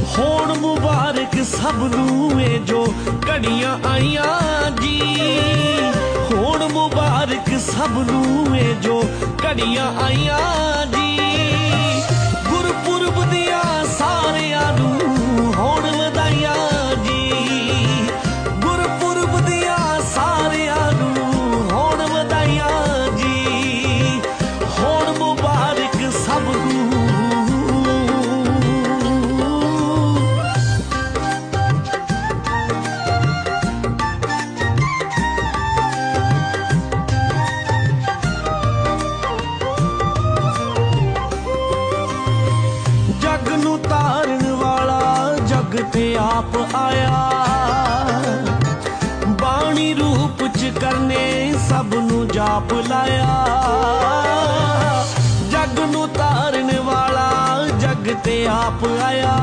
होण मुबारक सबनू ए जो घड़ियां आईयां जी। होण मुबारक सबनू ए जो घड़ियां आईयां जी। गुरपुरब दियां सारियां नू होण वधाइयां जी। गुरपुरब दियां सारियां नू होण वधाइयां जी। होण मुबारक सबनू। जग नू तारन वाला जग ते आप आया। बाणी रूप च करने सब नू जाप लाया। जग नू तारन वाला जग ते आप आया।